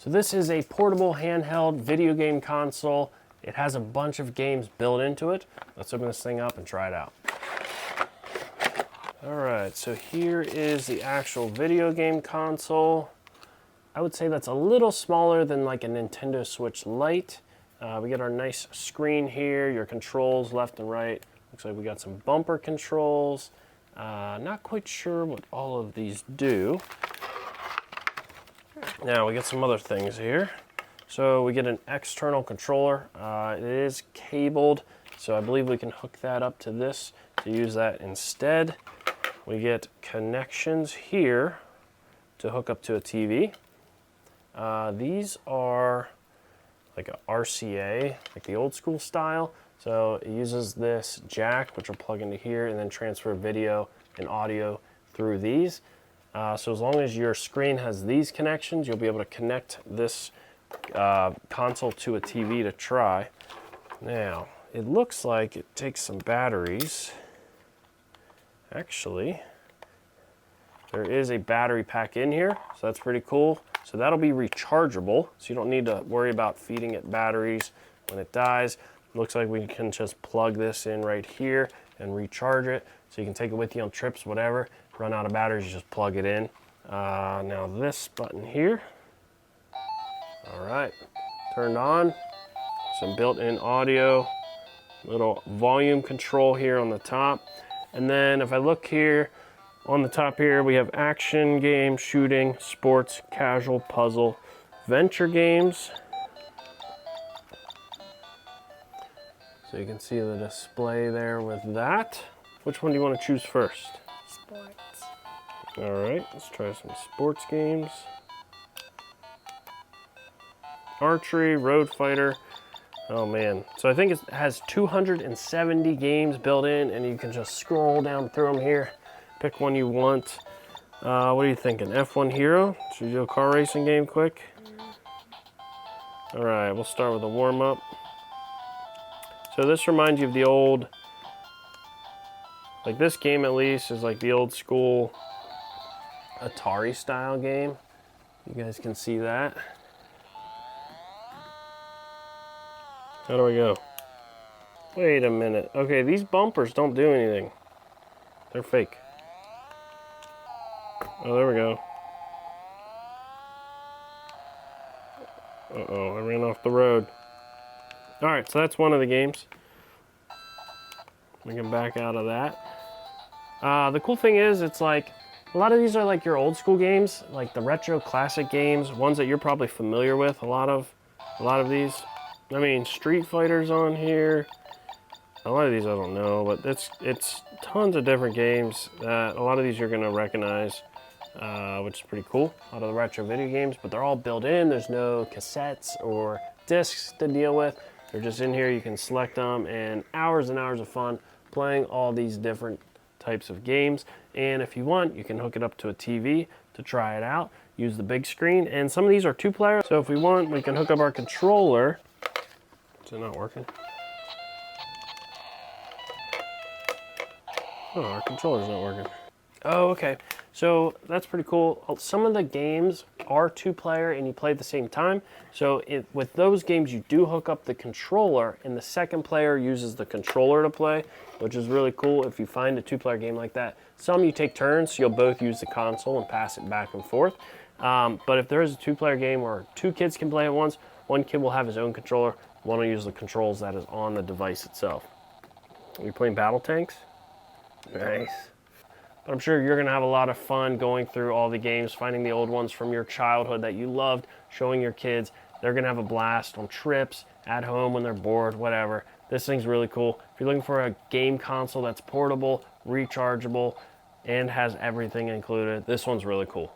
So this is a portable handheld video game console. It has a bunch of games built into it. Let's open this thing up and try it out. All right, so here is the actual video game console. I would say that's a little smaller than like a Nintendo Switch Lite. We get our nice screen here, your controls left and right. Looks like we got some bumper controls. Not quite sure what all of these do. Now we get some other things here. So we get an external controller. It is cabled, so I believe we can hook that up to this to use that instead. We get connections here to hook up to a TV. These are like a RCA, like the old school style. So it uses this jack, which will plug into here and then transfer video and audio through these. So as long as your screen has these connections, you'll be able to connect this console to a TV to try. Now, it looks like it takes some batteries. Actually, there is a battery pack in here, so that's pretty cool. So that'll be rechargeable, so you don't need to worry about feeding it batteries when it dies. Looks like we can just plug this in right here and recharge it, so you can take it with you on trips, whatever. Run out of batteries, you just plug it in. Now this button here, all right, turned on. Some built-in audio, little volume control here on the top. And then if I look here, on the top here, we have action, game, shooting, sports, casual, puzzle, venture games. So you can see the display there with that. Which one do you want to choose first? Sports. All right, let's try some sports games. Archery, road fighter. Oh man, so I think it has 270 games built in, and you can just scroll down through them here. Pick one you want. What are you thinking? F1 Hero? Should we do a car racing game quick? All right, we'll start with a warm-up. So this reminds you of the old, like this game at least is like the old school Atari style game. You guys can see that. How do I go? Wait a minute. Okay, these bumpers don't do anything. They're fake. Oh, there we go. Uh-oh, I ran off the road. All right, so that's one of the games. We can back out of that. The cool thing is, it's like, a lot of these are like your old school games, like the retro classic games, ones that you're probably familiar with, a lot of these. I mean, Street Fighter's on here. A lot of these I don't know, but it's tons of different games that a lot of these you're gonna recognize, which is pretty cool. A lot of the retro video games, but they're all built in. There's no cassettes or discs to deal with. They're just in here. You can select them, and hours of fun playing all these different types of games. And if you want, you can hook it up to a TV to try it out. Use the big screen, and some of these are 2-player. So if we want, we can hook up our controller. Is it not working? Oh, our controller's not working. Oh, okay. So that's pretty cool. Some of the games are 2-player and you play at the same time. So with those games, you do hook up the controller, and the second player uses the controller to play, which is really cool if you find a 2-player game like that. Some you take turns, so you'll both use the console and pass it back and forth. But if there is a 2-player game where 2 kids can play at once, one kid will have his own controller, one will use the controls that is on the device itself. Are you playing Battle Tanks? Nice. But I'm sure you're going to have a lot of fun going through all the games, finding the old ones from your childhood that you loved, showing your kids. They're going to have a blast on trips, at home when they're bored, whatever. This thing's really cool. If you're looking for a game console that's portable, rechargeable, and has everything included, this one's really cool.